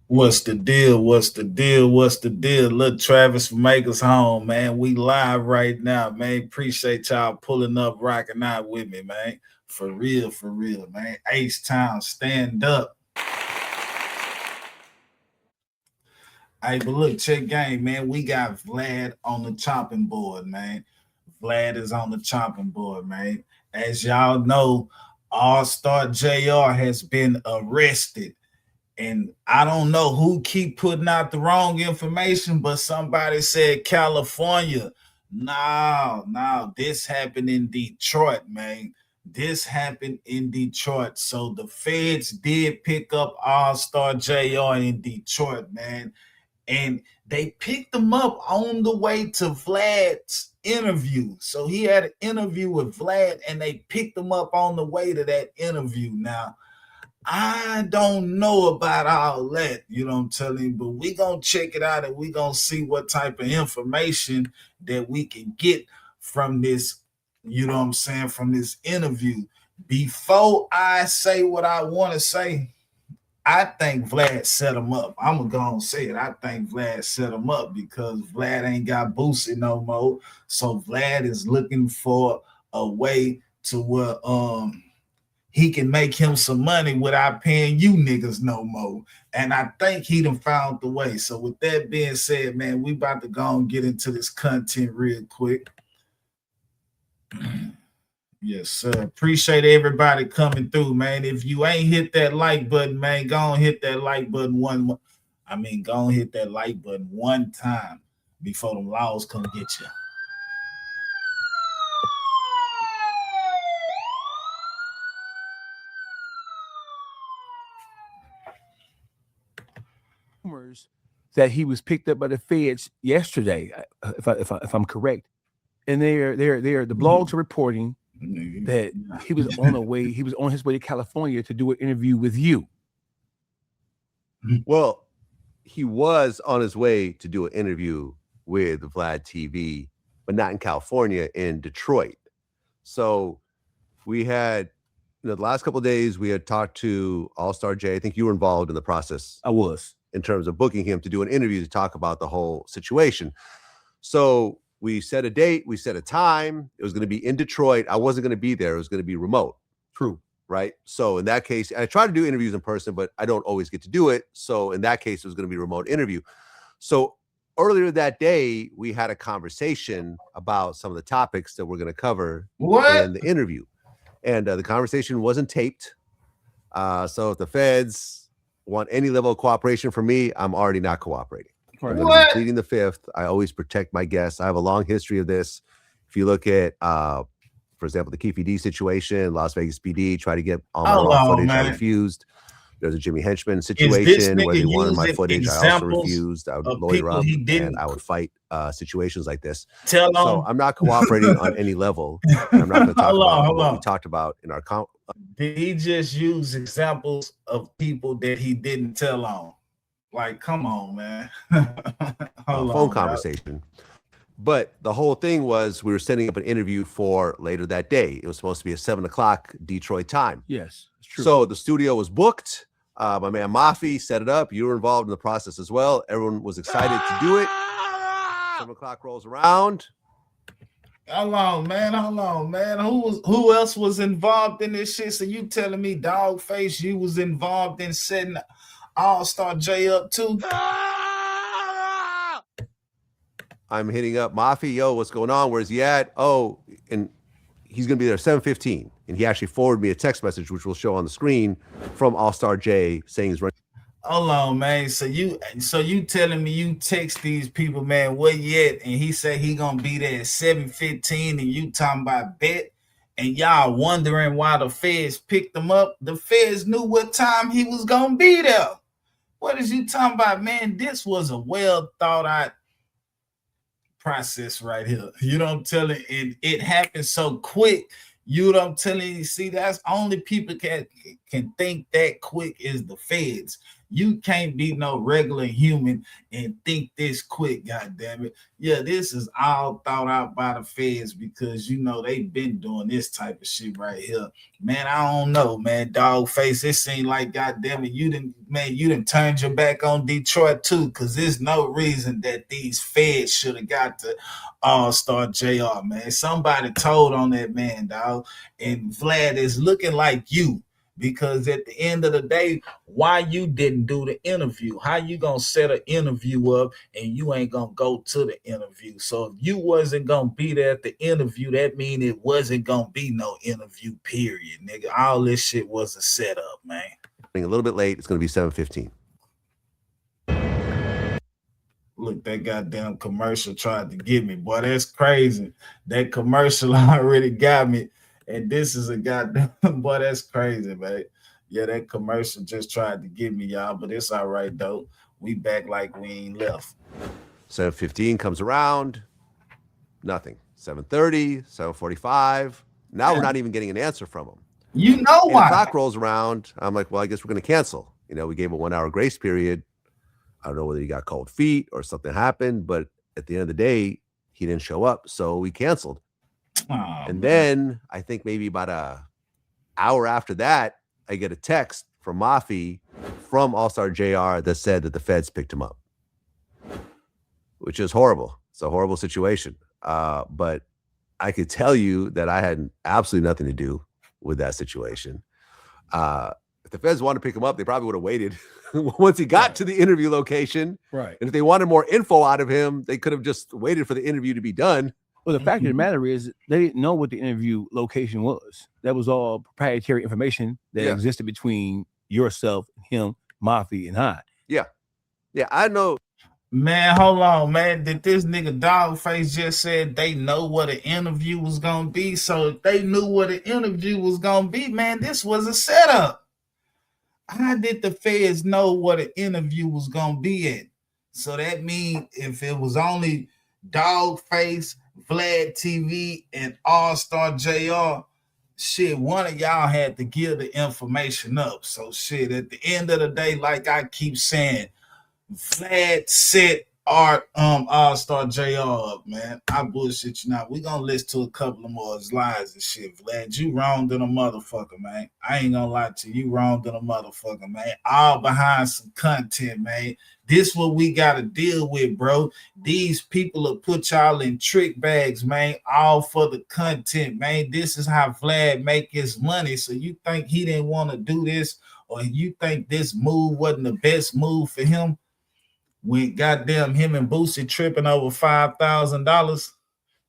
What's the deal? What's the deal? What's the deal? Look, Travis from Makers Home, man. We live right now, man. Appreciate y'all pulling up, rocking out with me, man. For real, man. Ace Town, stand up. Hey, but look, check game, man. We got Vlad on the chopping board, man. Vlad is on the chopping board, man. As y'all know, All Star JR has been arrested. And I don't know who keep putting out the wrong information, but somebody said California. No, this happened in Detroit, man. This happened in Detroit. So the feds did pick up All-Star JR in Detroit, man. And they picked him up on the way to Vlad's interview. So he had an interview with Vlad, and they picked him up on the way to that interview. Now, I don't know about all that, you know what I'm telling you, but we gonna check it out and we gonna see what type of information that we can get from this, you know what I'm saying, from this interview. Before I say what I want to say, I think Vlad set him up. I'm gonna go and say it. I think Vlad set him up because Vlad ain't got Boosie no more. So Vlad is looking for a way to where he can make him some money without paying you niggas no more. And I think he done found the way. So with that being said, man, we about to go and get into this content real quick. Yes, sir. Appreciate everybody coming through, man. If you ain't hit that like button, man, go and hit that like button go and hit that like button one time before the laws come get you. That he was picked up by the feds yesterday, if I'm correct, and the blogs are reporting that he was on his way to California to do an interview with you. Well, he was on his way to do an interview with Vlad TV, but not in California, in Detroit. So we had, the last couple of days, we had talked to AllStarJr. I think you were involved in the process. I was. In terms of booking him to do an interview to talk about the whole situation. So we set a date, we set a time. It was going to be in Detroit. I wasn't going to be there. It was going to be remote. True. Right? So in that case, I try to do interviews in person, but I don't always get to do it. So in that case, it was going to be a remote interview. So earlier that day, we had a conversation about some of the topics that we're going to cover in the interview. And the conversation wasn't taped. So if the feds want any level of cooperation from me, I'm already not cooperating. I'm going to be pleading the fifth. I always protect my guests. I have a long history of this. If you look at, for example, the Keefe D situation, Las Vegas PD, try to get all my raw footage. I refused. There's a Jimmy Henchman situation where they wanted my footage. I also refused. I would lawyer up and I would fight situations like this. So I'm not cooperating on any level. And I'm not going to talk about what we talked about in our Did he just use examples of people that he didn't tell on? Like, come on, man. Phone conversation. But the whole thing was we were setting up an interview for later that day. It was supposed to be at 7 o'clock Detroit time. Yes, it's true. So the studio was booked. My man Mafi set it up. You were involved in the process as well. Everyone was excited to do it. 7 o'clock rolls around. Hold on, man. Who else was involved in this shit? So you telling me, Dogface, you was involved in setting AllStarJr up too? I'm hitting up Mafi. Yo, what's going on? Where's he at? Oh, and he's gonna be there at 7:15. And he actually forwarded me a text message, which will show on the screen, from AllStarJr saying he's running. Hold on, man. So you telling me you text these people, man, where you at? And he said he gonna be there at 7:15, and you talking about bet, and y'all wondering why the feds picked him up. The feds knew what time he was gonna be there. What is you talking about, man? This was a well thought out process right here. You know what I'm telling you? It happened so quick. You know what I'm telling you? See, that's only people can think that quick is the feds. You can't be no regular human and think this quick, goddamn it. Yeah, this is all thought out by the feds because you know they've been doing this type of shit right here. Man, I don't know, man. Dog face, it seemed like goddamn it, you didn't turned your back on Detroit too, because there's no reason that these feds should have got to AllStarJr, man. Somebody told on that man, dog. And Vlad is looking like you. Because at the end of the day, why you didn't do the interview? How you gonna set an interview up and you ain't gonna go to the interview? So if you wasn't gonna be there at the interview, that mean it wasn't gonna be no interview, period, nigga. All this shit was a setup, man. A little bit late. It's gonna be 7:15. Look, that goddamn commercial tried to get me, boy. That's crazy. That commercial already got me. And this is a goddamn, boy, that's crazy, man. Yeah, that commercial just tried to get me, y'all, but it's all right, though. We back like we ain't left. 7:15 comes around, nothing. 7:30, 7:45. Now we're not even getting an answer from him. You know and why? The clock rolls around. I'm like, well, I guess we're going to cancel. You know, we gave a 1 hour grace period. I don't know whether he got cold feet or something happened, but at the end of the day, he didn't show up, so we canceled. Oh, and then I think maybe about an hour after that, I get a text from Mafi from AllStarJr that said that the feds picked him up, which is horrible. It's a horrible situation. But I could tell you that I had absolutely nothing to do with that situation. If the feds wanted to pick him up, they probably would have waited once he got to the interview location. Right. And if they wanted more info out of him, they could have just waited for the interview to be done. Well, the fact of the matter is they didn't know what the interview location was. That was all proprietary information that existed between yourself, him, Mafi, and I. Yeah. Yeah, I know. Man, hold on, man. Did this nigga Dogface just said they know what an interview was gonna be? So if they knew what an interview was gonna be, man, this was a setup. How did the feds know what an interview was gonna be at? So that means if it was only Dogface, Vlad TV, and AllStarJr, shit, one of y'all had to give the information up. So shit, at the end of the day, like I keep saying, Vlad set AllStarJr up, man. I bullshit you now. We gonna listen to a couple of more lies and shit. Vlad, you wrong than a motherfucker, man. I ain't gonna lie to you. You wrong than a motherfucker, man. All behind some content, man. This what we gotta deal with, bro. These people will put y'all in trick bags, man, all for the content, man. This is how Vlad make his money. So you think he didn't want to do this, or you think this move wasn't the best move for him? When goddamn him and Boosie tripping over $5,000.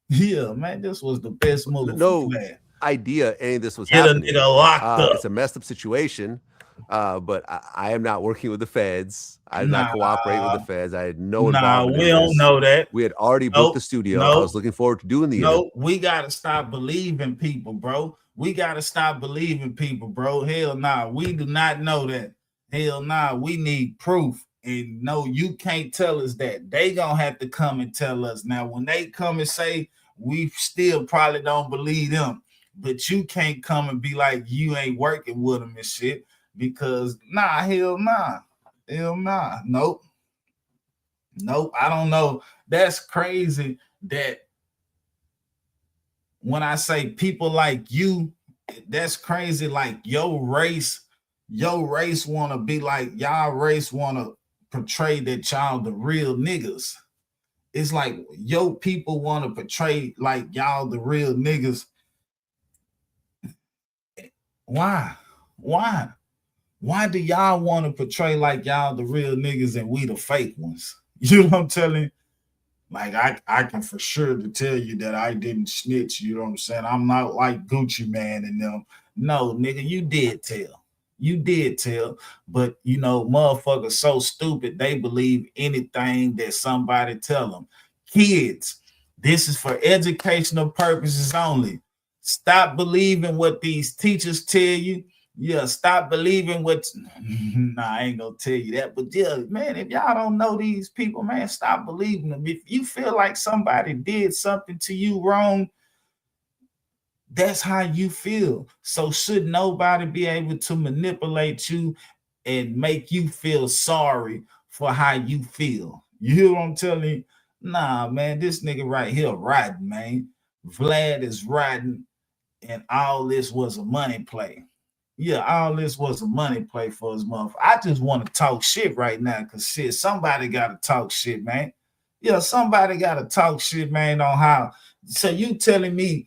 Yeah, man, this was the best move. No idea any of this was happening. Get a nigga locked up. It's a messed up situation. But I am not working with the feds. I did not cooperate with the feds. I had no involvement. We don't know that. We had already booked the studio. I was looking forward to doing the interview. We gotta stop believing people, bro. We gotta stop believing people, bro. Hell nah, we do not know that. Hell nah, we need proof. And no, you can't tell us that. They gonna have to come and tell us. Now, when they come and say, we still probably don't believe them. But you can't come and be like, you ain't working with them and shit. Because, nah, hell nah. Hell nah. Nope. Nope, I don't know. That's crazy that when I say people like you, that's crazy. Like your race want to be like, y'all race want to portray that y'all the real niggas. It's like your people want to portray like y'all the real niggas. Why do y'all want to portray like y'all the real niggas and we the fake ones? You know what I'm telling you? Like I can for sure to tell you that I didn't snitch. You know what I'm saying? I'm not like Gucci Man and them. No, nigga, you did tell. You did tell, but you know, motherfuckers so stupid they believe anything that somebody tell them. Kids, this is for educational purposes only. Stop believing what these teachers tell you. Yeah, stop believing what. Nah, I ain't gonna tell you that. But yeah, man, if y'all don't know these people, man, stop believing them. If you feel like somebody did something to you wrong, That's how you feel. So should nobody be able to manipulate you and make you feel sorry for how you feel? You hear what I'm telling you? Nah, man, this nigga right here riding, man. Vlad is riding, and all this was a money play. Yeah, all this was a money play for his mother. I just want to talk shit right now because shit, somebody got to talk shit, man. Yeah, somebody got to talk shit, man, on how. So you telling me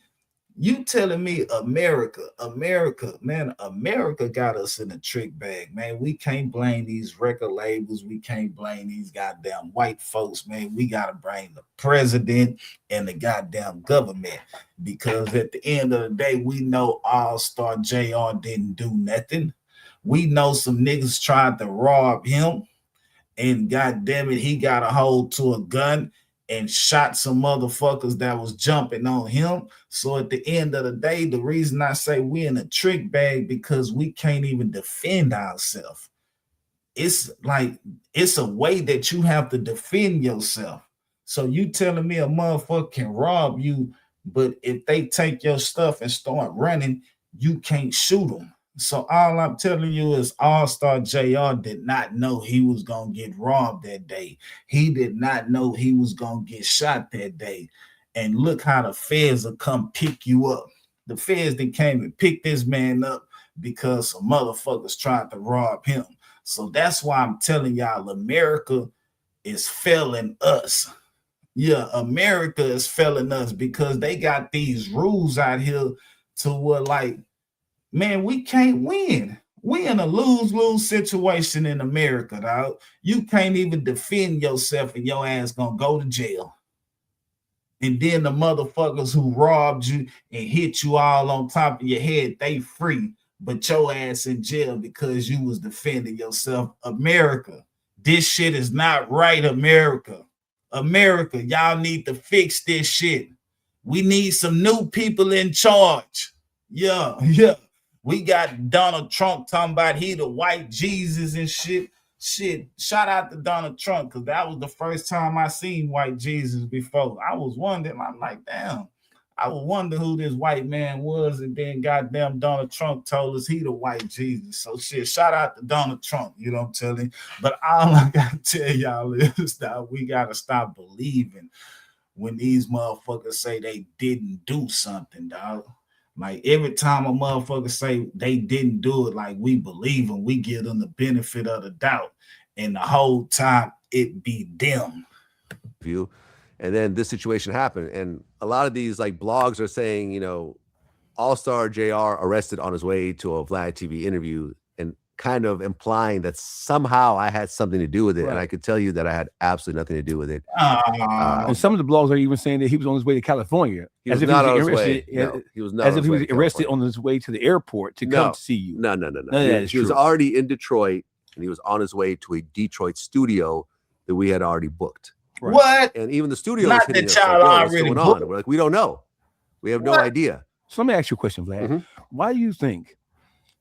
America, man, America got us in a trick bag, man. We can't blame these record labels. We can't blame these goddamn white folks, man. We got to blame the president and the goddamn government because at the end of the day, we know AllStarJr didn't do nothing. We know some niggas tried to rob him and goddamn it, he got a hold to a gun and shot some motherfuckers that was jumping on him. So at the end of the day, the reason I say we in a trick bag because we can't even defend ourselves. It's like it's a way that you have to defend yourself. So you telling me a motherfucker can rob you, but if they take your stuff and start running, you can't shoot them. So all I'm telling you is AllStarJr did not know he was gonna get robbed that day. He did not know he was gonna get shot that day. And look how the feds will come pick you up. The feds that came and picked this man up because some motherfuckers tried to rob him. So that's why I'm telling y'all, America is failing us. Yeah, America is failing us because they got these rules out here to where, like, man, we can't win. We in a lose-lose situation in America, dog. You can't even defend yourself and your ass gonna go to jail. And then the motherfuckers who robbed you and hit you all on top of your head, they free, but your ass in jail because you was defending yourself. America, this shit is not right, America. America, y'all need to fix this shit. We need some new people in charge. Yeah, yeah. We got Donald Trump talking about he the white Jesus and shit. Shit, shout out to Donald Trump because that was the first time I seen white Jesus before. I was wondering, I'm like, damn, I was wondering who this white man was, and then goddamn Donald Trump told us he the white Jesus. So shit, shout out to Donald Trump, you know what I'm telling you? But all I gotta tell y'all is that we gotta stop believing when these motherfuckers say they didn't do something, dog. Like every time a motherfucker say they didn't do it, like we believe them, we give them the benefit of the doubt, and the whole time it be them. View, and then this situation happened, and a lot of these like blogs are saying, you know, AllStarJr arrested on his way to a Vlad TV interview, and kind of implying that somehow I had something to do with it, right. And I could tell you that I had absolutely nothing to do with it. And some of the blogs are even saying that he was on his way to California. He was not on his way. No, he was not. As if he was arrested on his way to the airport to come to see you. No. He was already in Detroit, and he was on his way to a Detroit studio that we had already booked. Right. What? And even the studio was hitting us like, what's going on? We're like, we don't know. We have no idea. So let me ask you a question, Vlad. Why do you think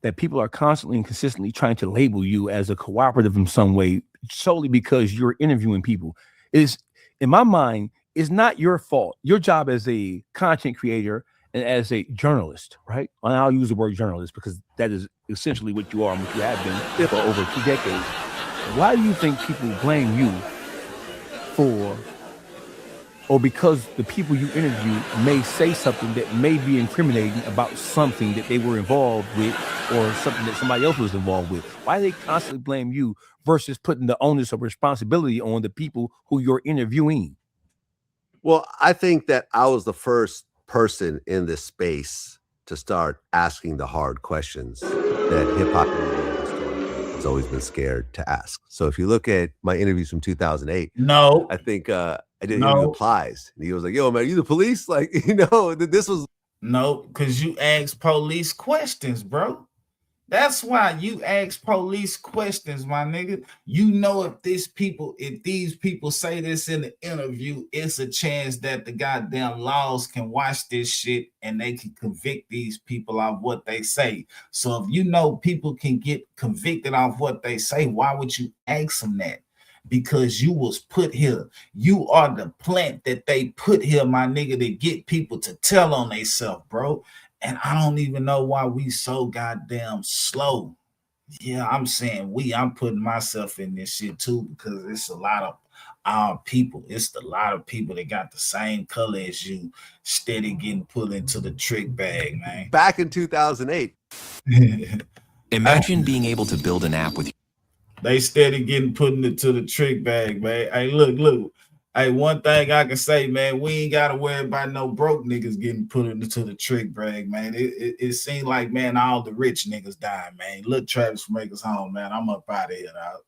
that people are constantly and consistently trying to label you as a cooperative in some way solely because you're interviewing people? Is, in my mind, is not your fault. Your job as a content creator and as a journalist, right? And I'll use the word journalist because that is essentially what you are and what you have been for over 2 decades. Why do you think people blame you for, or because the people you interview may say something that may be incriminating about something that they were involved with or something that somebody else was involved with? Why do they constantly blame you versus putting the onus of responsibility on the people who you're interviewing? Well, I think that I was the first person in this space to start asking the hard questions that hip-hop media has always been scared to ask. So if you look at my interviews from 2008, I think I did replies. And he was like, yo, man, you the police? Like, you know, this was. No, because you ask police questions, bro. That's why you ask police questions, my nigga. You know, if these people say this in the interview, it's a chance that the goddamn laws can watch this shit and they can convict these people off what they say. So if you know people can get convicted off what they say, why would you ask them that? Because you was put here. You are the plant that they put here, my nigga, to get people to tell on themselves, bro. And I don't even know why we so goddamn slow. Yeah, I'm saying I'm putting myself in this shit too, because it's a lot of our people. It's a lot of people that got the same color as you, steady getting put into the trick bag, man. Back in 2008. Imagine being able to build an app with. They steady getting put into the trick bag, man. Hey, look. Hey, one thing I can say, man, we ain't gotta worry about no broke niggas getting put into the trick bag, man. It seemed like, man, all the rich niggas dying, man. Look, Travis from Makers Home, man. I'm up out of here, dog.